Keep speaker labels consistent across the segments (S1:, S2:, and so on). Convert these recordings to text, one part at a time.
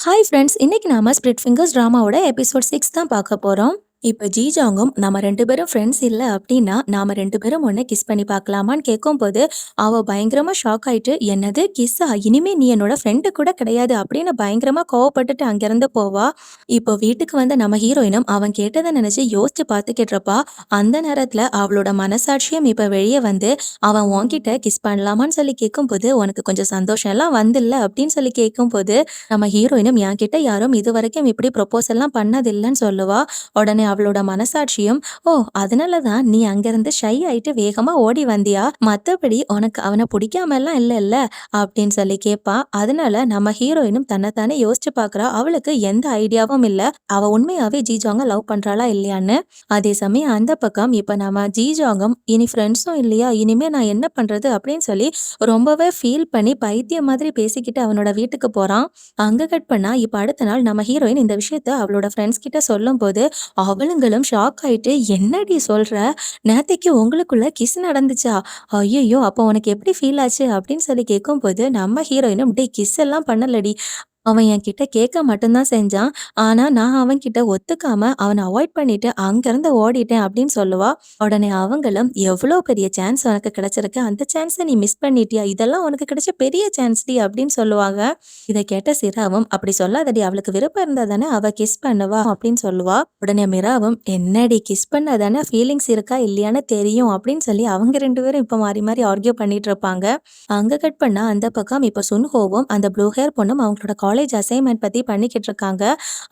S1: Hi friends, இன்னைக்கு நாம spirit fingers ட்ராமாவோட episode 6 தான் பார்க்க போறோம். இப்ப ஜாங்கும் நம்ம 2 பேரும் ஃப்ரெண்ட்ஸ் இல்ல அப்படின்னா, நாம 2 பேரும் ஒண்ணு கிஸ் பண்ணி பார்க்கலாமான்னு கேட்கும்போது, அவ பயங்கரமா ஷாக் ஆயிட்டு, "என்னது கிஸ்ஸா? இனிமே நீ என்னோட ஃப்ரெண்டு கூட கிடையாது" அப்படின்னு பயங்கரமா கோவப்பட்டுட்டு அங்கிருந்து போவா. இப்போ வீட்டுக்கு வந்த நம்ம ஹீரோயினும் அவன் கேட்டதை நினைச்சு யோசிச்சு பார்த்துக்கிட்டு இருப்பா. அந்த நேரத்துல அவளோட மனசாட்சியும் இப்ப வெளியே வந்து, அவன் உன்கிட்ட கிஸ் பண்ணலாமான்னு சொல்லி கேட்கும்போது, "உனக்கு கொஞ்சம் சந்தோஷம் எல்லாம் வந்துல்ல" அப்படின்னு சொல்லி கேட்கும்போது, நம்ம ஹீரோயினும் என்கிட்ட யாரும் இதுவரைக்கும் இப்படி ப்ரொபோஸ் எல்லாம் பண்ணதில்லன்னு சொல்லுவா. உடனே அவளோட மனசாட்சியும், "ஓ, அதனால தான் நீ அங்கிருந்து ஷை ஆயிட்டு வேகமா ஓடி வந்தியா? மத்தபடி உனக்கு அவனை பிடிக்காம எல்லாம் இல்லல்ல" அப்படின்னு சொல்லி கேட்பா. அதனால நம்ம ஹீரோயினும் தன்னைத்தானே யோசிச்சு பார்க்கறா. அவளுக்கு எந்த ஐடியாவும் இல்ல. அவ உண்மையாவே ஜாங்க லவ் பண்றாளா இல்லையான்னு. அதே சமயம் அந்த பக்கம் இப்ப நம்ம ஜாங்கும் இனி ஃப்ரெண்ட்ஸும் இல்லையா, இனிமே நான் என்ன பண்றது அப்படின்னு சொல்லி ரொம்பவே ஃபீல் பண்ணி பைத்தியம் மாதிரி பேசிக்கிட்டு அவனோட வீட்டுக்கு போறான். அங்க கட் பண்ணா இப்ப அடுத்த நாள் நம்ம ஹீரோயின் இந்த விஷயத்த அவளோட ஃப்ரெண்ட்ஸ் கிட்ட சொல்லும்போது, அவளுங்களும் ஷாக் ஆயிட்டு, "என்னடி சொல்ற? நேத்தைக்கு உங்களுக்குள்ள கிஸ் நடந்துச்சா? ஐயையோ! அப்போ உனக்கு எப்படி ஃபீல் ஆச்சு?" அப்படின்னு சொல்லி கேட்கும்போது, நம்ம ஹீரோயினும், "டேய், கிஸ் எல்லாம் பண்ணலடி. அவன் என்கிட்ட கேட்க மட்டும் தான் செஞ்சான். ஆனா நான் அவன்கிட்ட ஒத்துக்காம அவன அவாய்ட் பண்ணிட்டு அங்கருந்து ஓடிட்டேன்" அப்படின்னு சொல்லுவா. உடனே அவங்களும், "எவ்வளோ பெரிய சான்ஸ் உனக்கு கிடைச்சிருக்கு. அந்த சான்ஸ நீ மிஸ் பண்ணிட்டியா? இதெல்லாம் உனக்கு கிடைச்ச பெரிய சான்ஸ்டி" அப்படின்னு சொல்லுவாங்க. இத கேட்ட சிராவும், "அப்படி சொல்லாதடி. அவளுக்கு விருப்பம் இருந்தா தானே அவ கிஸ் பண்ணுவா" அப்படின்னு சொல்லுவா. உடனே மிராவும், "என்னடி, கிஸ் பண்ணா தானே ஃபீலிங்ஸ் இருக்கா இல்லையான்னு தெரியும்" அப்படின்னு சொல்லி அவங்க 2 பேரும் இப்ப மாறி மாறி ஆர்கியூ பண்ணிட்டு இருப்பாங்க. அங்க கட் பண்ணா அந்த பக்கம் இப்ப சுன்ஹோவும் அந்த ப்ளூ ஹேர் பொண்ணும் அவங்களோட காலேஜ் அசைன்மெண்ட் பத்தி பண்ணிக்கிட்டு இருக்காங்க.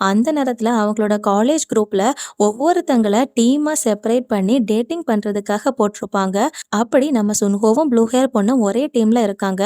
S1: அந்த நேரத்துல அவங்களோட காலேஜ் குரூப்ல ஒவ்வொருத்தங்கள டீமா செப்பரேட் பண்ணி டேட்டிங் பண்றதுக்காக போட்டிருப்பாங்க. அப்படி நம்ம சுன்ஹோவும் ப்ளூ ஹேர் பொண்ணும் ஒரே டீம்ல இருக்காங்க.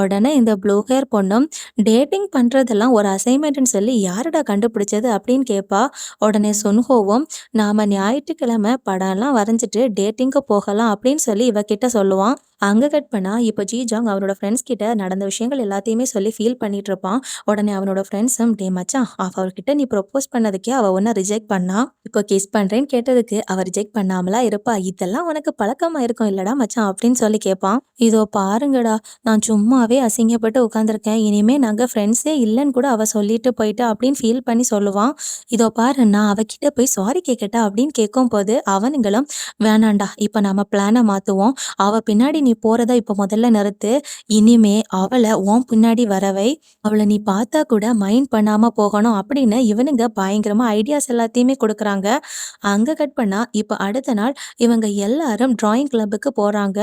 S1: உடனே இந்த ப்ளூ ஹேர் பொண்ணும், "டேட்டிங் பண்றதெல்லாம் ஒரு அசைன்மெண்ட்னு சொல்லி யாருடா கண்டுபிடிச்சது?" அப்படின்னு கேட்பா. உடனே சுன்ஹோவும், "நாம ஞாயிற்றுக்கிழமை படம்லாம் வரைஞ்சிட்டு டேட்டிங்க்கு போகலாம்" அப்படின்னு சொல்லி இவகிட்ட சொல்லுவான். அங்க கட் பண்ணா இப்ப ஜாங் அவனோட ஃப்ரெண்ட்ஸ் கிட்ட நடந்த விஷயங்கள் எல்லாத்தையுமே சொல்லி ஃபீல் பண்ணிட்டு இருப்பான். உடனே அவனோட ஃப்ரெண்ட்ஸும், "டேய் மச்சான், அவகிட்ட நீ ப்ரொபோஸ் பண்ணதுக்கே அவ உன்ன ரிஜெக்ட் பண்ணா. இப்போ கிஸ் பண்றேன்னு கேட்டதுக்கு அவ ரிஜெக்ட் பண்ணாமலா இருப்பா? இதெல்லாம் உனக்கு பழக்கமா இருக்கும் இல்லடா மச்சான்" அப்படின்னு சொல்லி கேட்பான். "இதோ பாருங்கடா, நான் சும்மாவே அசிங்கப்பட்டு உட்காந்துருக்கேன். இனிமே நாங்க ஃப்ரெண்ட்ஸே இல்லைன்னு கூட அவ சொல்லிட்டு போயிட்டா" அப்படின்னு ஃபீல் பண்ணி சொல்லுவான். "இதோ பாரு, நான் அவகிட்ட போய் சாரி கேட்கட்டா" அப்படின்னு கேட்கும்போது அவனுங்களும், "வேணாண்டா, இப்ப நம்ம பிளானை மாத்துவோம். அவ பின்னாடி நீ போறத இப்ப முதல்ல நிறுத்து. இனிமே அவள உன் பின்னாடி வரவை. அவள நீ பார்த்தா கூட மைண்ட் பண்ணாம போகணும்" அப்படின்னு இவனுங்க பயங்கரமா ஐடியாஸ் எல்லாத்தையுமே கொடுக்குறாங்க. அங்க கட் பண்ணா இப்ப அடுத்த நாள் இவங்க எல்லாரும் டிராயிங் கிளப்புக்கு போறாங்க.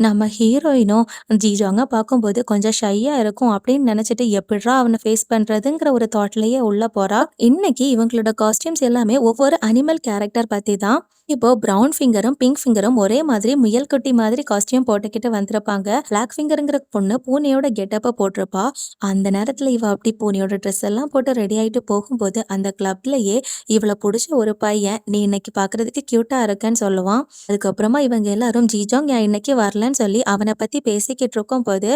S1: நம்ம ஹீரோயினும் ஜாங்க பார்க்கும்போது கொஞ்சம் ஷையா இருக்கும் அப்படின்னு நினைச்சிட்டு எப்படிரா அவனை ஃபேஸ் பண்றதுங்கிற ஒரு தாட்லயே உள்ள போறா. இன்னைக்கு இவங்களோட காஸ்டியூம்ஸ் எல்லாமே ஒவ்வொரு அனிமல் கேரக்டர் பத்தி தான். இப்போ பிரவுன் ஃபிங்கரும் பிங்க் ஃபிங்கரும் ஒரே மாதிரி முயல் குட்டி மாதிரி காஸ்டியூம் போட்டுக்கிட்டு வந்திருப்பாங்க. பிளாக் ஃபிங்கருங்கிற பொண்ணு பூனையோட கெட்டப்ப போட்டிருப்பா. அந்த நேரத்துல இவ அப்படி பூனையோட ட்ரெஸ் எல்லாம் போட்டு ரெடி ஆயிட்டு போகும்போது அந்த கிளப்லயே இவள புடிச்ச ஒரு பையன், "நீ இன்னைக்கு பாக்குறதுக்கு கியூட்டா இருக்கன்னு" சொல்லுவான். அதுக்கப்புறமா இவங்க எல்லாரும் ஜாங் ஏன் இன்னைக்கு வரலன்னு சொல்லி அவனை பத்தி பேசிக்கிட்டு இருக்கும் போது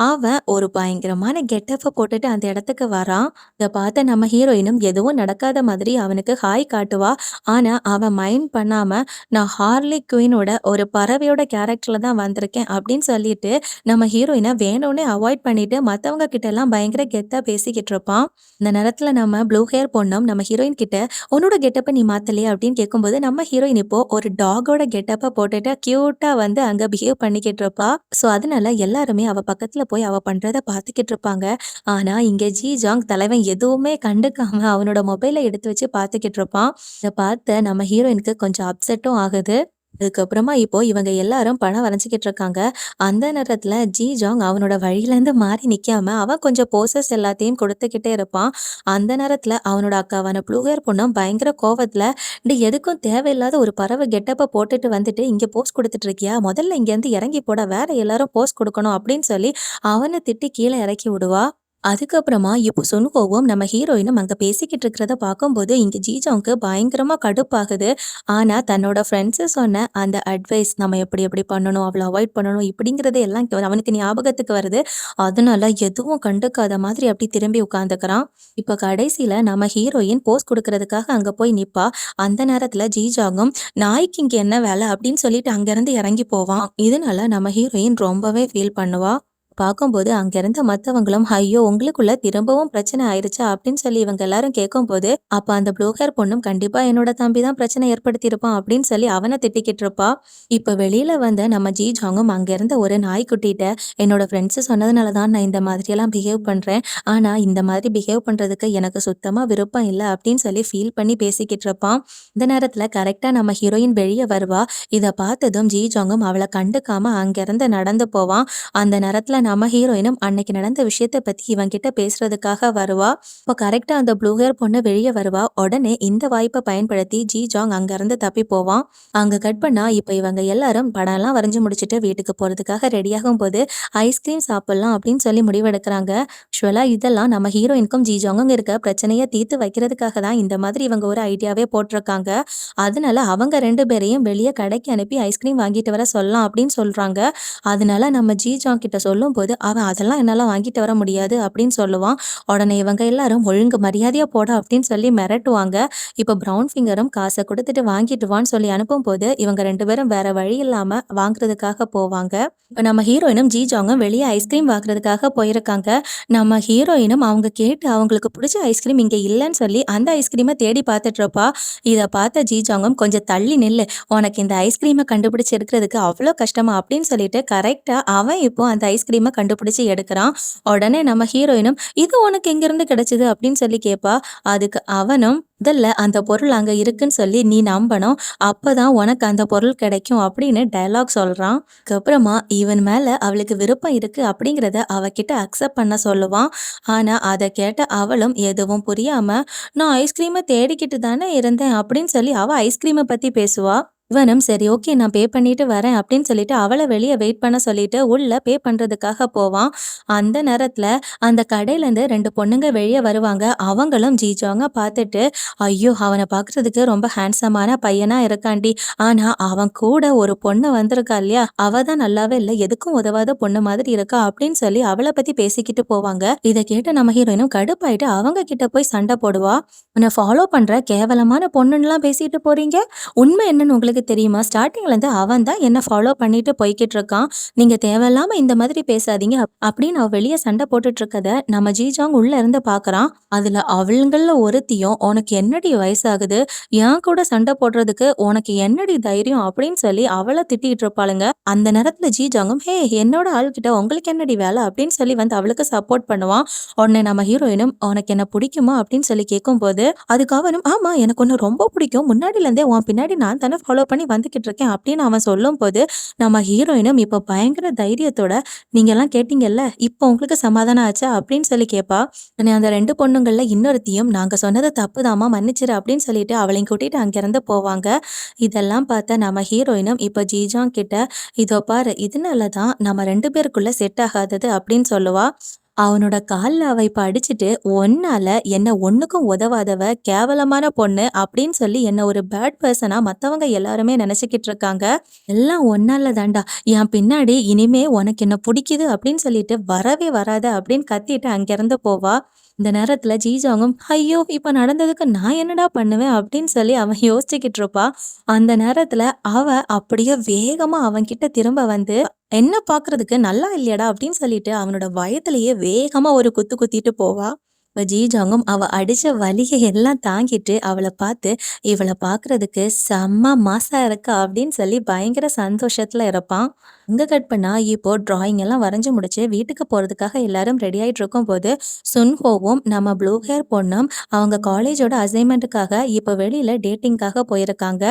S1: அவன் ஒரு பயங்கரமான கெட்டப்ப போட்டுட்டு அந்த இடத்துக்கு வரான். இத பார்த்த நம்ம ஹீரோயினும் எதுவும் நடக்காத மாதிரி அவனுக்கு ஹாய் காட்டுவா. ஆனா அவன் மைண்ட் பண்ணாம, "நான் ஹார்லி குயினோட ஒரு பறவையோட கேரக்டர்ல தான் வந்திருக்கேன்" அப்படின்னு சொல்லிட்டு நம்ம ஹீரோயினை வேணும்னே அவாய்ட் பண்ணிட்டு மத்தவங்க கிட்ட எல்லாம் பயங்கர கெத்தா பேசிக்கிட்டு இருப்பான். இந்த நேரத்துல நம்ம ப்ளூ ஹேர் பொண்ணும் நம்ம ஹீரோயின் கிட்ட, "உன்னோட கெட்டப்ப நீ மாத்தலையா?" அப்படின்னு கேட்கும்போது நம்ம ஹீரோயின் இப்போ ஒரு டாகோட கெட்டப்ப போட்டுட்டு கியூட்டா வந்து அங்க பிஹேவ் பண்ணிக்கிட்டு இருப்பா. சோ அதனால எல்லாருமே அவ பக்கத்துல போய் அவ பண்றத பார்த்துக்கிட்டு இருப்பாங்க. ஆனா இங்க ஜாங் தலைவன் எதுவுமே கண்டுக்காம அவனோட மொபைலை எடுத்து வச்சு பார்த்துக்கிட்டு இருப்பான். இத பார்த்த நம்ம ஹீரோயினுக்கு கொஞ்சம் அப்செட்டும் ஆகுது. அதுக்கப்புறமா இப்போ இவங்க எல்லாரும் படம் வரைஞ்சுக்கிட்டு இருக்காங்க. அந்த நேரத்துல ஜாங் அவனோட வழியிலேருந்து மாறி நிக்காம அவன் கொஞ்சம் போசஸ் எல்லாத்தையும் கொடுத்துக்கிட்டே இருப்பான். அந்த நேரத்துல அவனோட அக்காவான ப்ளூ ஹேர் பொண்ணும் பயங்கர கோவத்துல, "டேய், எதுக்கும் தேவையில்லாத ஒரு பறவை கெட்டப்ப போட்டுட்டு வந்துட்டு இங்க போஸ் கொடுத்துட்டு இருக்கியா? முதல்ல இங்கேருந்து இறங்கி போடா, வேற எல்லாரும் போஸ் கொடுக்கணும்" அப்படின்னு சொல்லி அவனை திட்டி கீழே இறக்கி விடுவா. அதுக்கப்புறமா இப்போ சுன்ஹோவும் நம்ம ஹீரோயினும் அங்க பேசிக்கிட்டு இருக்கிறத பார்க்கும்போது இங்க ஜாங்க்கு பயங்கரமா கடுப்பாகுது. ஆனா தன்னோட ஃப்ரெண்ட்ஸ் சொன்ன அந்த அட்வைஸ், நம்ம எப்படி எப்படி பண்ணணும், அவள அவாய்ட் பண்ணணும் இப்படிங்கிறது எல்லாம் அவனுக்கு ஞாபகத்துக்கு வருது. அதனால எதுவும் கண்டுக்காத மாதிரி அப்படி திரும்பி உட்கார்ந்துக்கிறான். இப்ப கடைசியில நம்ம ஹீரோயின் போஸ் கொடுக்கறதுக்காக அங்க போய் நிப்பா. அந்த நேரத்துல ஜாங்கும், "நாய்க்கு இங்க என்ன வேலை" அப்படின்னு சொல்லிட்டு அங்கிருந்து இறங்கி போவான். இதனால நம்ம ஹீரோயின் ரொம்பவே ஃபீல் பண்ணுவா. பார்க்கும்போது அங்க இருந்த மத்தவங்களும், "ஐயோ! உங்களுக்குள்ள திரும்பவும் பிரச்சனை ஆயிருச்சா?" அப்படின்னு சொல்லி இவங்க எல்லாரும் கேட்கும்போது, அப்ப அந்த ப்ளூ ஹேர் பொண்ணும், "கண்டிப்பா என்னோட தம்பி தான் பிரச்சனை ஏற்படுத்தியிருப்பான்" அப்படின்னு சொல்லி அவன திட்டிக்கிட்டு இருப்பா. இப்ப வெளியில வந்த நம்ம ஜி ஜாங்கும் அங்க இருந்த ஒரு நாய்க்குட்டிட்ட, "என்னோட ஃப்ரெண்ட்ஸ் சொன்னதுனால தான் நான் இந்த மாதிரியெல்லாம் பிஹேவ் பண்றேன். ஆனா இந்த மாதிரி பிஹேவ் பண்றதுக்கு எனக்கு சுத்தமா விருப்பம் இல்ல" அப்படின்னு சொல்லி ஃபீல் பண்ணி பேசிக்கிட்டு இருப்பான். இந்த நேரத்துல கரெக்ட்டா நம்ம ஹீரோயின் வெளிய வருவா. இத பார்த்ததும் ஜி ஜாங்கும் அவள கண்டுக்காம அங்கிருந்து நடந்து போவான். அந்த நேரத்துல நம்ம ஹீரோயினும் அன்னைக்கு நடந்த விஷயத்த பத்தி இவன்கிட்ட பேசுறதுக்காக வருவா. இப்போ கரெக்ட்டா அந்த ப்ளூ ஹேர் பொண்ணு வெளிய வருவா. உடனே இந்த வாய்ப்ப பயன்படுத்தி ஜி ஜாங் அங்கிருந்து தப்பி போவான். அங்க கட் பண்ணா இப்ப இவங்க எல்லாரும் படம்லாம் வரைஞ்சு முடிச்சுட்டு வீட்டுக்கு போறதுக்காக ரெடியாகும்போது, ஐஸ்கிரீம் சாப்பிடலாம் அப்படின்னு சொல்லி முடிவெடுக்குறாங்க. ஆக்சுவலா இதெல்லாம் நம்ம ஹீரோயினுக்கும் ஜி ஜாங்கும் இருக்க பிரச்சனைய தீர்த்து வைக்கிறதுக்காக தான் இந்த மாதிரி இவங்க ஒரு ஐடியாவே போட்டிருக்காங்க. அதனால அவங்க 2 பேரையும் வெளிய கடைக்கு அனுப்பி ஐஸ்கிரீம் வாங்கிட்டு வர சொல்லலாம் அப்படின்னு சொல்றாங்க. அதனால நம்ம ஜி ஜாங் கிட்ட சொல்லும்போது, அவன் "அதெல்லாம் என்னால வாங்கிட்டு வர முடியாது" அப்படின்னு சொல்லுவான். உடனே இவங்க எல்லாரும் "ஒழுங்கு மரியாதையா போடா" அப்படின்னு சொல்லி மிரட்டுவாங்க. இப்ப ப்ரவுன் ஃபிங்கரும் காச குடுத்துட்டு வாங்கிட்டு வான்னு சொல்லி அனுப்பும்போது, இவங்க 2 பேரும் வேற வழி இல்லாம வாங்குறதுக்காக போவாங்க. இப்ப நம்ம ஹீரோயினும் ஜி ஜாங்கும் வெளிய ஐஸ்கிரீம் வாங்குறதுக்காக போயிருக்காங்க. நம்ம ஹீரோயினும் அவங்க கேட்டு அவங்களுக்கு புடிச்ச ஐஸ்கிரீம் இங்க இல்லன்னு சொல்லி அந்த ஐஸ்கிரீம தேடி பார்த்துட்டு இருப்பா. இத பார்த்த ஜி ஜாங்கும் "கொஞ்சம் தள்ளி நில்லு. உனக்கு இந்த ஐஸ்கிரீம கண்டுபிடிச்சு எடுக்கிறதுக்கு அவ்ளோ கஷ்டமா?" அப்படின்னு சொல்லிட்டு கரெக்ட்டா அவன் இப்போ அந்த ஐஸ்கிரீம கண்டுபிடிச்சு எடுக்குறான். உடனே நம்ம ஹீரோயினும் "இது உனக்கு எங்கிருந்து கிடைச்சது?" அப்படின்னு சொல்லி கேட்பா. அதுக்கு அவனும் "முதல்ல அந்த பொருள் அங்க இருக்குன்னு சொல்லி நீ நம்பணும். அப்பதான் உனக்கு அந்த பொருள் கிடைக்கும்" அப்படின்னு டயலாக் சொல்றான். அதுக்கப்புறமா இவன் மேல அவளுக்கு விருப்பம் இருக்கு அப்படிங்கிறத அவகிட்ட அக்செப்ட் பண்ண சொல்லுவான். ஆனா அத கேட்ட அவளும் எதுவும் புரியாம, "நான் ஐஸ்கிரீம தேடிக்கிட்டு தானே இருந்தேன்" அப்படின்னு சொல்லி அவ ஐஸ்கிரீம பத்தி பேசுவா. இவனும் "சரி ஓகே நான் பே பண்ணிட்டு வரேன்" அப்படின்னு சொல்லிட்டு அவள வெளிய வெயிட் பண்ண சொல்லிட்டு உள்ள பே பண்றதுக்காக போவான். அந்த நேரத்துல அந்த கடையிலேருந்து 2 பொண்ணுங்க வெளிய வருவாங்க. அவங்களும் ஜி ஜாங்க பார்த்துட்டு, "ஐயோ! அவன பார்க்குறதுக்கு ரொம்ப ஹேண்ட்ஸமான பையனா இருக்கான்டி. ஆனா அவன் கூட ஒரு பொண்ணு வந்திருக்கா இல்லையா? அவ தான் நல்லாவே இல்ல. எதுக்கும் உதவாத பொண்ணு மாதிரி இருக்கா" அப்படின்னு சொல்லி அவள பத்தி பேசிக்கிட்டு போவாங்க. இத கேட்ட நம்ம ஹீரோயினும் கடுப்பாயிட்டு அவங்க கிட்ட போய் சண்டை போடுவா. "உன்ன ஃபாலோ பண்ற கேவலமான பொண்ணுன்னுலாம் பேசிட்டு போறீங்க? உண்மை என்னன்னு உங்களுக்கு தெரியுமா? ஸ்டார்ட்டிங்லேருந்து அவன் தான் என்ன ஃபாலோ பண்ணிட்டு போய்க்கிட்டு இருக்கான். நீங்க தேவையில்லாம இந்த மாதிரி பேசாதீங்க" அப்படின்னு அவ வெளிய சண்டை போட்டுட்டு இருக்கத நம்ம ஜி ஜாங் உள்ள இருந்து பார்க்குறான். அதுல அவளுங்கள்ல ஒருத்தியும், "உனக்கு என்னடி வயசாகுது? என் கூட சண்டை போடுறதுக்கு உனக்கு என்னடி தைரியம்?" அப்படின்னு சொல்லி அவள திட்டிட்டு இருப்பாளுங்க. அந்த நேரத்துல ஜி ஜாங்கும், "ஹே! என்னோட ஆள்கிட்ட உங்களுக்கு என்னடி வேலை?" அப்படின்னு சொல்லி வந்து அவளுக்கு சப்போர்ட் பண்ணுவான். உடனே நம்ம ஹீரோயினும், "உனக்கு என்ன பிடிக்குமா?" அப்படின்னு சொல்லி கேட்கும்போது, அதுக்கு அவனும், "ஆமா எனக்கு உன்ன ரொம்ப பிடிக்கும். முன்னாடிலேருந்தே உன் பின்னாடி நான் தானே ஃபாலோ பண்ணி வந்துகிட்டு இருக்கேன்" அப்படின்னு அவன் சொல்லும்போது, நம்ம ஹீரோயினும் இப்ப பயங்கர தைரியத்தோட, "நீங்கலாம் கேட்டீங்கல்ல, இப்போ உங்களுக்கு சமாதானம் ஆச்சா?" அப்படின்னு சொல்லி கேட்பா. உடனே அந்த 2 பொண்ணுங்கள்ல இன்னொருத்தியும், "நாங்க சொன்னது தப்புதாம்மா மன்னிச்சிரு" அப்படின்னு சொல்லிட்டு அவளையும் கூட்டிட்டு அங்கிருந்து போவாங்க. இதெல்லாம் பார்த்த நம்ம ஹீரோயினும் இப்ப ஜீஜான் கிட்ட, "இதோ பாரு இதனால தான் நம்ம 2 பேருக்குள்ள செட் ஆகாதது" அப்படின்னு சொல்லுவா. அவனோட கால்ல அவ இப்ப அடிச்சுட்டு, "உன்னால என்ன ஒண்ணுக்கும் உதவாதவ, கேவலமான பொண்ணு" அப்படின்னு சொல்லி என்ன ஒரு பேட் பெர்சனா மத்தவங்க எல்லாருமே நெனச்சுக்கிட்டு இருக்காங்க. "எல்லாம் உன்னால தான்டா. என் பின்னாடி இனிமே உனக்கு என்ன புடிக்குது அப்படின்னு சொல்லிட்டு வரவே வராத" அப்படின்னு கத்திட்டு அங்கிருந்து போவா. இந்த நேரத்துல ஜீஜாங்கும், "ஐயோ! இப்ப நடந்ததுக்கு நான் என்னடா பண்ணுவேன்?" அப்படின்னு சொல்லி அவன் யோசிச்சுக்கிட்டு இருப்பா. அந்த நேரத்துல அவ அப்படியே வேகமா அவன்கிட்ட திரும்ப வந்து, "என்ன பார்க்கறதுக்கு நல்லா இல்லையாடா?" அப்படின்னு சொல்லிட்டு அவனோட வயத்திலேயே வேகமா ஒரு குத்து குத்திட்டு போவா. இப்ப ஜீஜாங்கும் அவ அடிச்ச வலிய எல்லாம் தாங்கிட்டு அவள பார்த்து, "இவள பார்க்கறதுக்கு செம்ம மாஸா இருக்கா" அப்படின்னு சொல்லி பயங்கர சந்தோஷத்துல இருப்பான். அங்க கட் பண்ணா இப்போ டிராயிங் எல்லாம் வரைஞ்சு முடிச்சு வீட்டுக்கு போறதுக்காக எல்லாரும் ரெடி ஆயிட்டு இருக்கும்போது, சுன்ஹோவும் நம்ம ப்ளூ ஹேர் பொண்ணும் அவங்க காலேஜோட அசைன்மெண்ட்டுக்காக இப்ப வெளியில டேட்டிங்காக போயிருக்காங்க.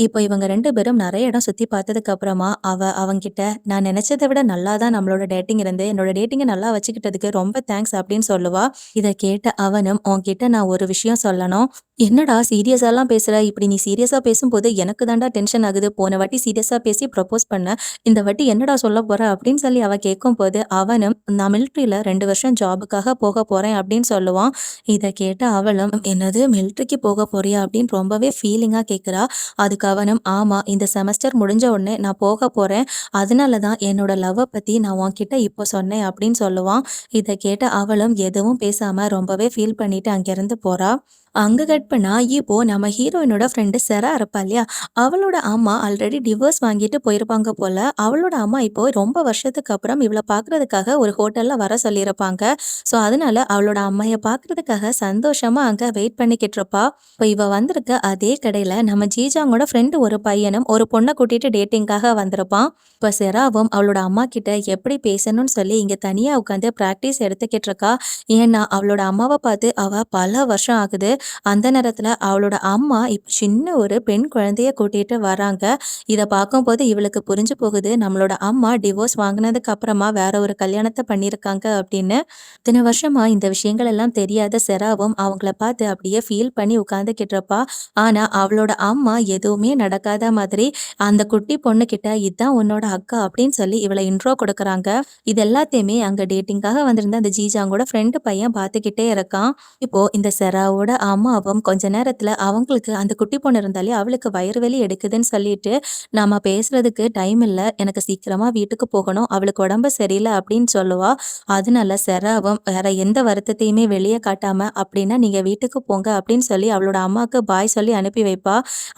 S1: இப்போ இவங்க 2 பேரும் நெறைய இடம் சுத்தி பார்த்ததுக்கு அப்புறமா அவ அவன்கிட்ட, "நான் நினைச்சத விட நல்லா தான் நம்மளோட டேட்டிங் இருந்து. என்னோட டேட்டிங்க நல்லா வச்சுக்கிட்டதுக்கு ரொம்ப தேங்க்ஸ்" அப்படின்னு சொல்லுவா. இத கேட்ட அவனும், "உன்கிட்ட நான் ஒரு விஷயம் சொல்லணும்." "என்னடா சீரியஸாலாம் பேசுற? இப்படி நீ சீரியஸா பேசும்போது எனக்கு தான்டா டென்ஷன் ஆகுது. போன வாட்டி சீரியஸா பேசி ப்ரப்போஸ் பண்ண. இந்த வாட்டி என்னடா சொல்லப் போற?" அப்படின்னு சொல்லி அவ கேட்கும்போது, அவனும், "நான் மிலிட்டரில 2 வருஷம் ஜாபுக்காக போகப் போறேன்" அப்படின்னு சொல்லுவான். இத கேட்ட அவளும், "என்னது மிலிட்டரிக்கு போகப் போறியா?" அப்படின்னு ரொம்பவே ஃபீலிங்கா கேட்கிறா. அதுக்கு அவனும், "ஆமா, இந்த செமஸ்டர் முடிஞ்ச உடனே நான் போகப் போறேன். அதனால தான் என்னோட லவ்வ பத்தி நான் உன்கிட்ட இப்போ சொன்னேன்" அப்படின்னு சொல்லுவான். இத கேட்ட அவளும் எதுவும் பேசாம ரொம்பவே ஃபீல் பண்ணிட்டு அங்கிருந்து போறா. அங்க கட் பண்ணா, இப்போ நம்ம ஹீரோயினோட ஃப்ரெண்டு செரா இருப்பா இல்லையா? அவளோட அம்மா ஆல்ரெடி டிவோர்ஸ் வாங்கிட்டு போயிருப்பாங்க போல. அவளோட அம்மா இப்போ ரொம்ப வருஷத்துக்கு அப்புறம் இவள பார்க்கறதுக்காக ஒரு ஹோட்டல்ல வர சொல்லியிருப்பாங்க. ஸோ, அதனால அவளோட அம்மைய பார்க்கறதுக்காக சந்தோஷமா அங்க வெயிட் பண்ணிக்கிட்டு இருப்பா. இப்ப இவ வந்திருக்க அதே கடையில நம்ம ஜீஜாங்கோட ஃப்ரெண்டு ஒரு பையனும் ஒரு பொண்ண கூட்டிட்டு டேட்டிங்காக வந்திருப்பான். இப்ப செராவும் அவளோட அம்மா கிட்ட எப்படி பேசணும்னு சொல்லி இங்க தனியா உட்காந்து பிராக்டிஸ் எடுத்துக்கிட்டு இருக்கா. ஏன்னா, அவளோட அம்மாவ பார்த்து அவ பல வருஷம் ஆகுது. அந்த நேரத்துல அவளோட அம்மா இப்ப சின்ன ஒரு பெண் குழந்தைய கூட்டிட்டு வராங்க. இத பார்க்கும்போது இவளுக்கு புரிஞ்சு போகுது, நம்மளோட அம்மா டிவோர்ஸ் வாங்குனதுக்கு அப்புறமா வேற ஒரு கல்யாணத்த பண்ணியிருக்காங்க அப்படின்னு. இத்தன வருஷமா இந்த விஷயங்கள் எல்லாம் தெரியாத செராவும் அவங்கள பார்த்து அப்படியே ஃபீல் பண்ணி உட்கார்ந்துகிட்டு இருப்பா. ஆனா, அவளோட அம்மா எதுவுமே நடக்காத மாதிரி அந்த குட்டி பொண்ணுகிட்ட இதான் உன்னோட அக்கா அப்படின்னு சொல்லி இவள இன்ட்ரோ குடுக்குறாங்க. இது எல்லாத்தையுமே அங்க டேட்டிங்காக வந்திருந்த அந்த ஜீஜாங்கோட ஃப்ரெண்டு பையன் பார்த்துக்கிட்டே இருக்கான். இப்போ இந்த செராவோட அம்மாவும் கொஞ்ச நேரத்துல அவங்களுக்கு அந்த குட்டி பொண்ணு இருந்தாலே அவளுக்கு வயிறு வலி எடுக்குதுன்னு சொல்லிட்டு, நாம பேசுறதுக்கு டைம் இல்ல. எனக்கு சீக்கிரமா வீட்டுக்கு போகணும். அவளுக்கு உடம்பு சரியில்ல அப்படின்னு சொல்லுவா. அதனால செராவும் வேற எந்த வருத்தத்தையுமே வெளிய காட்டாம, அப்படின்னா நீங்க வீட்டுக்கு போங்க அப்படின்னு சொல்லி அவளோட அம்மாக்கு பாய் சொல்லி அனுப்பி வைப்பா.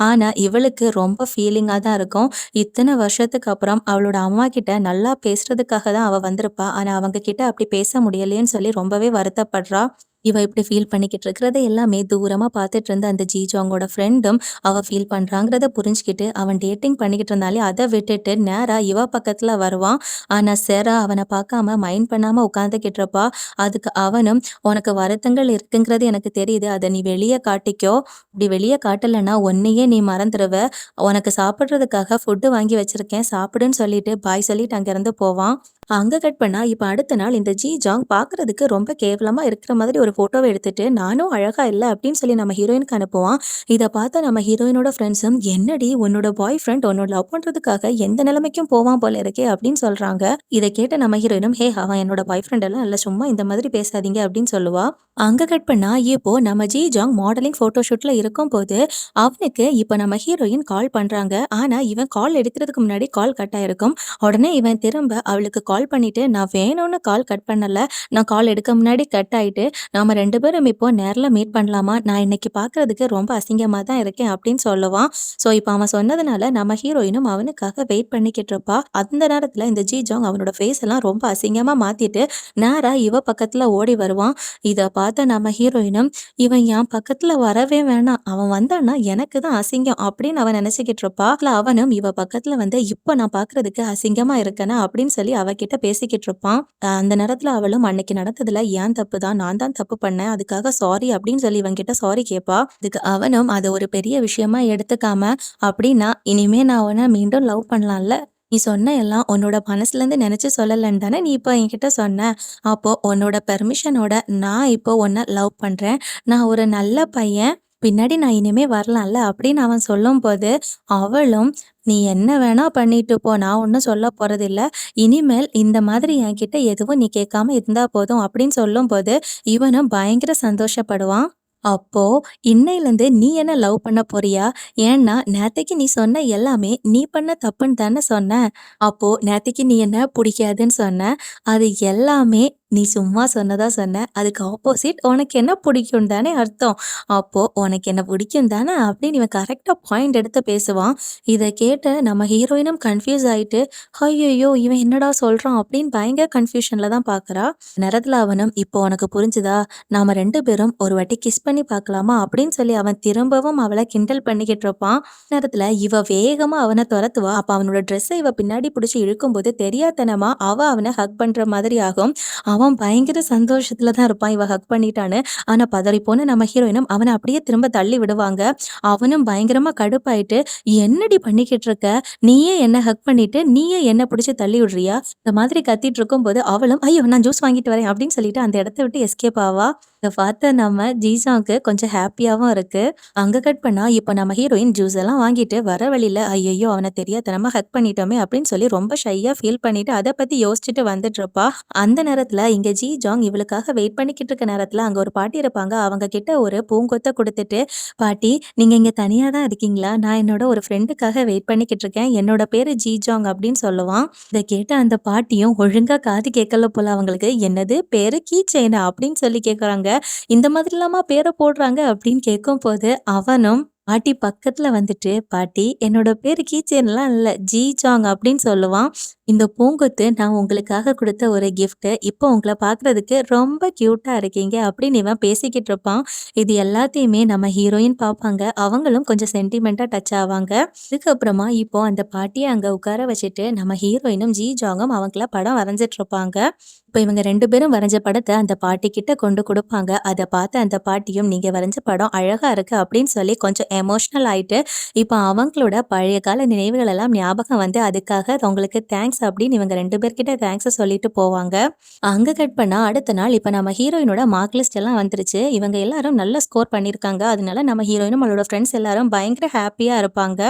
S1: ஆனா இவளுக்கு ரொம்ப ஃபீலிங்கா தான் இருக்கும். இத்தன வருஷத்துக்கு அப்புறம் அவளோட அம்மா கிட்ட நல்லா பேசுறதுக்காக தான் அவ வந்திருப்பா. ஆனா அவங்க கிட்ட அப்படி பேச முடியலையேன்னு சொல்லி ரொம்பவே வருத்தப்படுறா. இவ இப்படி ஃபீல் பண்ணிக்கிட்டு இருக்கிறத எல்லாமே தூரமா பார்த்துட்டு இருந்த அந்த ஜீஜாங்கோட ஃப்ரெண்டும் அவ ஃபீல் பண்றாங்கிறத புரிஞ்சுக்கிட்டு, அவன் டேட்டிங் பண்ணிக்கிட்டு இருந்தாலே அத விட்டுட்டு நேரா இவ பக்கத்துல வருவான். ஆனா செரா அவன பார்க்காம மைண்ட் பண்ணாம உட்கார்ந்துகிட்டு இருப்பா. அதுக்கு அவனும், "உனக்கு வருத்தங்கள் இருக்குங்கிறது எனக்கு தெரியுது. அத நீ வெளிய காட்டிக்கோ. இப்படி வெளிய காட்டலன்னா உன்னையே நீ மறந்துருவ. உனக்கு சாப்பிடுறதுக்காக ஃபுட் வாங்கி வச்சிருக்கேன். சாப்பிடுன்னு" சொல்லிட்டு பாய் சொல்லிட்டு அங்கிருந்து போவான். அங்க கட் பண்ணா, இப்ப அடுத்த நாள் இந்த ஜாங் பார்க்கறதுக்கு ரொம்ப கேவலமா இருக்கிற மாதிரி ஒரு ஃபோட்டோவ எடுத்துட்டு, "நானும் அழகா இல்ல" அப்படின்னு சொல்லி நம்ம ஹீரோயினுக்கு அனுப்புவான். இத பார்த்த நம்ம ஹீரோயினோட ஃப்ரெண்ட்ஸும், "என்னடி உன்னோட பாய் ஃப்ரெண்ட் உன்ன லவ் பண்றதுக்காக எந்த நிலைமைக்கும் போவான் போல இருக்கே" அப்படின்னு சொல்றாங்க. இத கேட்ட நம்ம ஹீரோயினும், "ஹே, அவன் என்னோட பாய் ஃப்ரெண்ட் எல்லாம் இல்ல. சும்மா இந்த மாதிரி பேசாதீங்க" அப்படின்னு சொல்லுவா. அங்க கட் பண்ணா, இப்போ நம்ம ஜாங் மாடலிங் ஃபோட்டோ ஷூட்ல இருக்கும்போது, அவனுக்கு இப்ப நம்ம ஹீரோயின் கால் பண்றாங்க. ஆனா இவன் கால் எடுக்கிறதுக்கு முன்னாடி கால் கட் ஆயிருக்கும். உடனே இவன் திரும்ப அவளுக்கு கால் பண்ணிட்டு, "நான் வேணும்னு கால் கட் பண்ணல. நான் கால் எடுக்க முன்னாடி கட் ஆயிட்டு. நாம 2 பேரும் இப்போ நேர்ல மீட் பண்ணலாமா? நான் இன்னைக்கு பார்க்கறதுக்கு ரொம்ப அசிங்கமா தான் இருக்கேன்" அப்படின்னு சொல்லுவான். ஸோ இப்ப அவன் சொன்னதுனால நம்ம ஹீரோயினும் அவனுக்காக வெயிட் பண்ணிக்கிட்டு இருப்பா. அந்த நேரத்துல இந்த ஜாங் அவனோட ஃபேஸ் எல்லாம் ரொம்ப அசிங்கமா மாத்திட்டு, நேரா இவ பக்கத்துல ஓடி வருவான். இத பார்த்த நம்ம ஹீரோயினும், "இவன் என் பக்கத்துல வரவே வேணாம். அவன் வந்தான்னா எனக்கு தான் அசிங்கம்" அப்படின்னு அவன் நினைச்சுக்கிட்டு இருப்பா. இல்ல அவனும் இவ பக்கத்துல வந்து, "இப்ப நான் பார்க்கறதுக்கு அசிங்கமா இருக்கேனா?" அப்படின்னு சொல்லி அவகிட்ட பேசிக்கிட்டு இருப்பான். அந்த நேரத்துல அவளும், "அன்னைக்கு நடந்ததுல என் தப்பு தான். நான் தான் தப்பு பண்ணேன். அதுக்காக சாரி" அப்படின்னு சொல்லி இவன்கிட்ட சாரி கேட்பா. அதுக்கு அவனும் அத ஒரு பெரிய விஷயமா எடுத்துக்காம, "அப்படின்னா இனிமே நான் உன்ன மீண்டும் லவ் பண்ணலாம்ல? நீ சொன்ன எல்லாம் உன்னோட மனசுலேருந்து நினைச்சு சொல்லலன்னு தானே நீ இப்ப என்கிட்ட சொன்ன. அப்போ உன்னோட பெர்மிஷனோட நான் இப்போ உன்ன லவ் பண்றேன். நான் ஒரு நல்ல பையன். பின்னாடி நான் இனிமே வரலாம்ல" அப்படின்னு அவன் சொல்லும்போது, அவளும், "நீ என்ன வேணா பண்ணிட்டு போ. நான் ஒண்ணும் சொல்லப் போறதில்ல. இனிமேல் இந்த மாதிரி என்கிட்ட எதுவும் நீ கேட்காம இருந்தா போதும்" அப்படின்னு சொல்லும்போது, இவனும் பயங்கர சந்தோஷப்படுவான். அப்போ, "இன்னையிலருந்து நீ என்ன லவ் பண்ண போறியா? ஏன்னா நேத்தைக்கு நீ சொன்ன எல்லாமே நீ பண்ண தப்புன்னு தானே சொன்ன. அப்போ நேத்தைக்கு நீ என்ன புடிக்காதுன்னு சொன்ன. அது எல்லாமே நீ சும்மா சொன்னதா சொன்ன. அதுக்கு ஆப்போசிட் உனக்கு என்ன பிடிக்கும் தானே அர்த்தம். அப்போ உனக்கு என்ன பிடிக்கும் தானே" அப்படின்னு இவன் கரெக்ட்டா பாயிண்ட் எடுத்து பேசுவான். இத கேட்டு நம்ம ஹீரோயினும் கன்ஃப்யூஸ் ஆயிட்டு, "ஐயய்யோ! இவன் என்னடா சொல்றான்?" அப்படின்னு பயங்கர கன்ஃப்யூஷன்ல தான் பார்க்குறா. நேரத்துல அவனும், "இப்போ உனக்கு புரிஞ்சுதா? நாம 2 பேரும் ஒரு வாட்டி கிஸ் பண்ணி பார்க்கலாமா?" அப்படின்னு சொல்லி அவன் திரும்பவும் அவள கிண்டல் பண்ணிக்கிட்டு இருப்பான். நேரத்துல இவ வேகமா அவன தொரத்துவா. அப்ப அவனோட ட்ரெஸ்ஸ இவ பின்னாடி புடிச்சு இழுக்கும்போது தெரியாத்தனமா அவ அவன ஹக் பண்ற மாதிரி ஆகும். அவன் பயங்கர சந்தோஷத்துல தான் இருப்பான் இவ ஹக் பண்ணிட்டான்னு. ஆனா பதறிப்போன நம்ம ஹீரோயினும் அவன அப்படியே திரும்ப தள்ளி விடுவாங்க. அவனும் பயங்கரமா கடுப்பாயிட்டு, "என்னடி பண்ணிக்கிட்டு இருக்க? நீயே என்ன ஹக் பண்ணிட்டு, நீயே என்ன புடிச்சு தள்ளி விடுறியா?" இந்த மாதிரி கத்திட்டு இருக்கும்போது அவளும், "ஐயோ! நான் ஜூஸ் வாங்கிட்டு வரேன்" அப்படின்னு சொல்லிட்டு அந்த இடத்த விட்டு எஸ்கேப் ஆவா. இத பார்த்த நம்ம ஜீஜாங்க்கு கொஞ்சம் ஹேப்பியாவும் இருக்கு. அங்க கட் பண்ணா, இப்ப நம்ம ஹீரோயின் ஜூஸ் எல்லாம் வாங்கிட்டு வர வழியில, "ஐயய்யோ! அவன தெரியாத்தனமா ஹக் பண்ணிட்டோமே" அப்படின்னு சொல்லி ரொம்ப ஷையா ஃபீல் பண்ணிட்டு அத பத்தி யோசிச்சுட்டு வந்துட்டு இருப்பா. அந்த நேரத்துல இங்க ஜி ஜாங் இவளுக்காக வெயிட் பண்ணிக்கிட்டு இருக்க நேரத்துல அங்க ஒரு பாட்டி இருப்பாங்க. அவங்க கிட்ட ஒரு பூங்கொத்த குடுத்துட்டு, "பாட்டி நீங்க இங்க தனியா தான் இருக்கீங்களா? நான் என்னோட ஒரு ஃப்ரெண்டுக்காக வெயிட் பண்ணிக்கிட்டு இருக்கேன். என்னோட பேரு ஜி ஜாங்" அப்படின்னு சொல்லுவான். இத கேட்ட அந்த பாட்டியும் ஒழுங்கா காது கேட்கல போல அவங்களுக்கு. "என்னது பேரு கீ செயினா?" அப்படின்னு சொல்லி கேட்குறாங்க. "இந்த மாதிரிலாமா பேர போடுறாங்க?" அப்படின்னு கேட்கும்போது அவனும் பாட்டி பக்கத்துல வந்துட்டு, "பாட்டி என்னோட பேரு கீ செயின்லாம் இல்ல. ஜி ஜாங்" அப்படின்னு சொல்லுவான். "இந்த பூங்கொத்து நான் உங்களுக்காக குடுத்த ஒரு கிஃப்ட். இப்போ உங்கள பார்க்குறதுக்கு ரொம்ப கியூட்டா இருக்கீங்க" அப்படின்னு இவன் பேசிக்கிட்டு இருப்பான். இது எல்லாத்தையுமே நம்ம ஹீரோயின் பார்ப்பாங்க. அவங்களும் கொஞ்சம் சென்டிமென்ட்டா டச் ஆவாங்க. அதுக்கப்புறமா இப்போ அந்த பாட்டிய அங்க உட்கார வச்சுட்டு நம்ம ஹீரோயினும் ஜி ஜாங்கும் அவங்கள படம் வரைஞ்சிட்டு இருப்பாங்க. இப்ப இவங்க 2 பேரும் வரைஞ்ச படத்த அந்த பாட்டி கிட்ட கொண்டு குடுப்பாங்க. அத பார்த்த அந்த பாட்டியும், "நீங்க வரைஞ்ச படம் அழகா இருக்கு" அப்படின்னு சொல்லி கொஞ்சம் எமோஷனல் ஆயிட்டு, இப்ப அவங்களோட பழைய கால நினைவுகள் எல்லாம் ஞாபகம் வந்து, அதுக்காக உங்களுக்கு தேங்க்ஸ் அப்படின்னு இவங்க 2 பேர்கிட்ட தேங்க்ஸ சொல்லிட்டு போவாங்க. அங்க கட் பண்ணா அடுத்த நாள் இப்ப நம்ம ஹீரோயினோட மார்க் லிஸ்ட் எல்லாம் வந்துருச்சு. இவங்க எல்லாரும் நல்ல ஸ்கோர் பண்ணியிருக்காங்க. அதனால நம்ம ஹீரோயினும் அவளோட ஃப்ரெண்ட்ஸ் எல்லாரும் பயங்கர ஹேப்பியா இருப்பாங்க.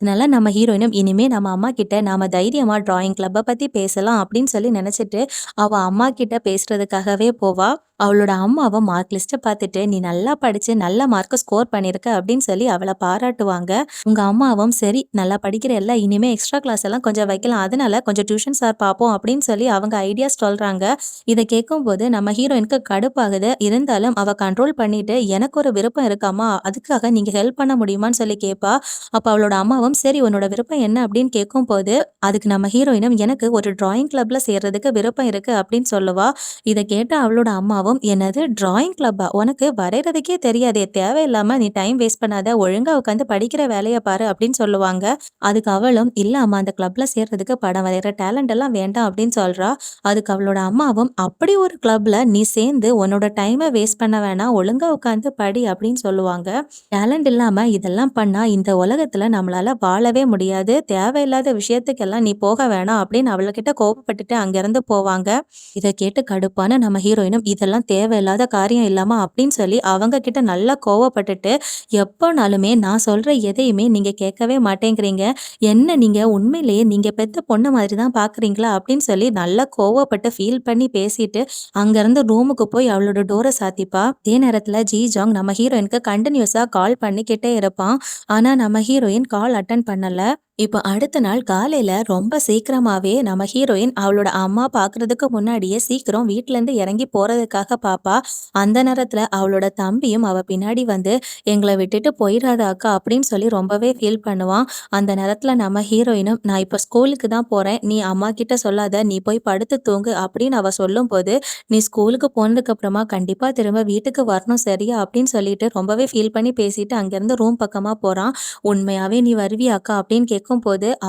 S1: அதனால நம்ம ஹீரோயினும், "இனிமே நம்ம அம்மா கிட்ட நாம தைரியமா டிராயிங் கிளப்ப பத்தி பேசலாம்" அப்படின்னு சொல்லி நினைச்சிட்டு, அவ அம்மா கிட்ட பேசுறதுக்காகவே போவா. அவளோட அம்மாவும் மார்க் லிஸ்ட்ட பார்த்துட்டு, "நீ நல்லா படிச்சு நல்ல மார்க் ஸ்கோர் பண்ணியிருக்க" அப்படின்னு சொல்லி அவள பாராட்டுவாங்க. உங்க அம்மாவும், "சரி நல்லா படிக்கிறல்ல, இனிமே எக்ஸ்ட்ரா கிளாஸ் எல்லாம் கொஞ்சம் வைக்கலாம். அதனால கொஞ்சம் டியூஷன் சார் பார்ப்போம்" அப்படின்னு சொல்லி அவங்க ஐடியாஸ் சொல்றாங்க. இத கேட்கும்போது நம்ம ஹீரோயினுக்கு கடுப்பாகுது. இருந்தாலும் அவ கண்ட்ரோல் பண்ணிட்டு, "எனக்கு ஒரு விருப்பம் இருக்கு அம்மா. அதுக்காக நீங்க ஹெல்ப் பண்ண முடியுமான்னு" சொல்லி கேட்பா. அப்ப அவளோட அம்மாவும், "சரி உன்னோட விருப்பம் என்ன?" அப்படின்னு கேட்கும்போது, அதுக்கு நம்ம ஹீரோயினும், "எனக்கு ஒரு டிராயிங் கிளப்ல சேர்றதுக்கு விருப்பம் இருக்கு" அப்படின்னு சொல்லுவா. இத கேட்ட அவளோட அம்மாவும், "என்னது டிராயிங் கிளப்பா? உனக்கு வரையறதுக்கே தெரியாதே! தேவையில்லாம நீ டைம் வேஸ்ட் பண்ணாத. ஒழுங்கா உட்காந்து படிக்கிற வேலைய பாரு" அப்படின்னு சொல்லுவாங்க. அதுக்கு அவளும், "இல்ல அம்மா அந்த கிளப்ல சேர்றதுக்கு படம் வரையற டேலண்ட் எல்லாம் வேண்டாம்" அப்படின்னு சொல்றா. அதுக்கு அவளோட அம்மாவும், "அப்படி ஒரு கிளப்ல நீ சேர்ந்து உன்னோட டைம வேஸ்ட் பண்ண வேணாம். ஒழுங்கா உட்காந்து படி" அப்படின்னு சொல்லுவாங்க. டேலண்ட் இல்லாம இதெல்லாம் பண்ணா இந்த உலகத்துல நம்மளால வாழவே முடியாது. தேவையில்லாத விஷயத்துக்கெல்லாம் நீ போக வேணாம் அப்படின்னு அவளுகிட்ட கோபப்பட்டுட்டு அங்கிருந்து போவாங்க. இத கேட்டு கடுப்பான நம்ம ஹீரோயினும், "இதெல்லாம் தேவையில்லாத காரியம் இல்லம்மா" அப்படின்னு சொல்லி அவங்க கிட்ட நல்லா கோவப்பட்டுட்டு, "எப்போனாலுமே நான் சொல்ற எதையுமே நீங்க கேட்கவே மாட்டேங்கிறீங்க. என்ன நீங்க உண்மையிலேயே நீங்க பெத்த பொண்ணு மாதிரி தான் பார்க்குறீங்களா?" அப்படின்னு சொல்லி நல்லா கோவப்பட்டு ஃபீல் பண்ணி பேசிட்டு அங்கிருந்து ரூமுக்கு போய் அவளோட டோர சாத்திப்பா. அதே நேரத்துல ஜி ஜாங் நம்ம ஹீரோயினுக்கு கன்டினியூஸா கால் பண்ணிக்கிட்டே இருப்பான். ஆனா நம்ம ஹீரோயின் கால் அட்டெண்ட் பண்ணல. இப்ப அடுத்த நாள் காலையில ரொம்ப சீக்கிரமாவே நம்ம ஹீரோயின் அவளோட அம்மா பார்க்கறதுக்கு முன்னாடியே சீக்கிரம் வீட்லேருந்து இறங்கி போறதுக்காக பாப்பா. அந்த நேரத்துல அவளோட தம்பியும் அவ பின்னாடி வந்து, "எங்கள விட்டுட்டு போயிறாத அக்கா" அப்படின்னு சொல்லி ரொம்பவே ஃபீல் பண்ணுவான். அந்த நேரத்துல நம்ம ஹீரோயினும், "நான் இப்ப ஸ்கூலுக்கு தான் போறேன். நீ அம்மா கிட்ட சொல்லாத. நீ போய் படுத்து தூங்கு" அப்படின்னு அவ சொல்லும்போது, "நீ ஸ்கூலுக்கு போனதுக்கு அப்புறமா கண்டிப்பா திரும்ப வீட்டுக்கு வரணும் சரியா?" அப்படின்னு சொல்லிட்டு ரொம்பவே ஃபீல் பண்ணி பேசிட்டு அங்கிருந்து ரூம் பக்கமா போறான். "உண்மையாவே நீ வருவியா அக்கா?" அப்படின்னு கேட்கும்போது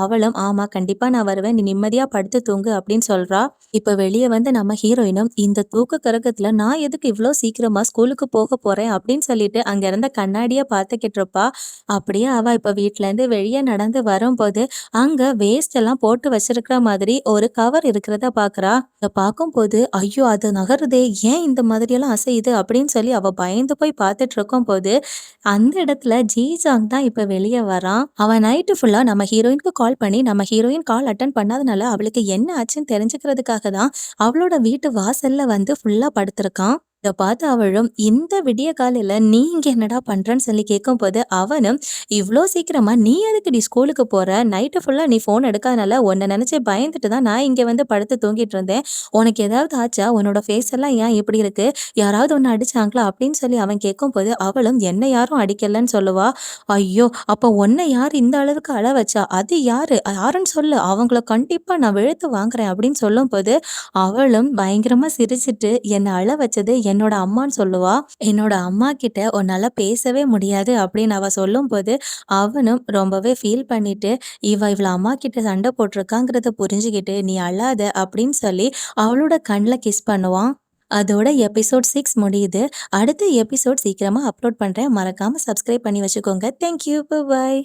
S1: அவளும், "ஆமா கண்டிப்பா நான் வருவேன். நீ நிம்மதியா படுத்து தூங்கு" அப்படின்னு சொல்றா. இப்ப வெளிய வந்து நம்ம ஹீரோயினும், "இந்த தூக்க கலக்கத்துல நான் எதுக்கு இவ்ளோ சீக்கிரமா ஸ்கூலுக்கு போக போறேன்" அப்படின்னு சொல்லிட்டு அங்க இருந்த கண்ணாடிய பார்த்துக்கிட்டு இருப்பா. அப்படியே அவ இப்ப வீட்லேருந்து வெளிய நடந்து வரும்போது, அங்க வேஸ்ட் எல்லாம் போட்டு வச்சிருக்கிற மாதிரி ஒரு கவர் இருக்கிறத பார்க்குறா. இத பார்க்கும்போது, "ஐயோ! அது நகருதே! ஏன் இந்த மாதிரியெல்லாம் அசையுது?" அப்படின்னு சொல்லி அவ பயந்து போய் பார்த்துட்டு இருக்கும்போது, அந்த இடத்துல ஜி ஜாங் தான் இப்ப வெளிய வரான். அவன் நைட்டு ஃபுல்லா நம்ம ஹீரோயினுக்கு கால் பண்ணி, நம்ம ஹீரோயின் கால் அட்டெண்ட் பண்ணாதனால அவளுக்கு என்ன ஆச்சுன்னு தெரிஞ்சுக்கிறதுக்காக தான் அவளோட வீட்டு வாசல்ல வந்து ஃபுல்லா படுத்திருக்கான். இத பார்த்து அவளும், "இந்த விடிய காலையில நீ இங்க என்னடா பண்றன்னு?" சொல்லி கேட்கும்போது, அவனும், "இவ்ளோ சீக்கிரமா நீ எதுக்குடி ஸ்கூலுக்கு போற? நைட்டு ஃபுல்லா நீ ஃபோன் எடுக்காதனால உன்ன நினைச்சு பயந்துட்டு தான் நான் இங்க வந்து படுத்து தூங்கிட்டு இருந்தேன். உனக்கு ஏதாவது ஆச்சா? உன்னோட ஃபேஸ் எல்லாம் ஏன் இப்படி இருக்கு? யாராவது உன்ன அடிச்சாங்களா?" அப்படின்னு சொல்லி அவன் கேட்கும்போது, அவளும் என்ன யாரும் அடிக்கலன்னு சொல்லுவா. "ஐயோ! அப்ப உன்ன யார் இந்த அளவுக்கு அழ வச்சா? அது யாரு? யாருன்னு சொல்லு. அவங்கள கண்டிப்பா நான் வெளுத்து வாங்குறேன்" அப்படின்னு சொல்லும்போது, அவளும் பயங்கரமா சிரிச்சுட்டு, "என்ன அழ வச்சது என்னோட அம்மான்னு" சொல்லுவா. "என்னோட அம்மா கிட்ட உன்னால பேசவே முடியாது" அப்படின்னு அவ சொல்லும்போது, அவனும் ரொம்பவே ஃபீல் பண்ணிட்டு, இவள அம்மா கிட்ட சண்டை போட்டிருக்காங்கிறத புரிஞ்சுகிட்டு, "நீ அழாத" அப்படின்னு சொல்லி அவளோட கண்ல கிஸ் பண்ணுவான். அதோட எபிசோட் 6 முடியுது. அடுத்த எபிசோட் சீக்கிரமா அப்லோட் பண்றேன். மறக்காம சப்ஸ்கிரைப் பண்ணி வச்சுக்கோங்க. Thank you. பாய்.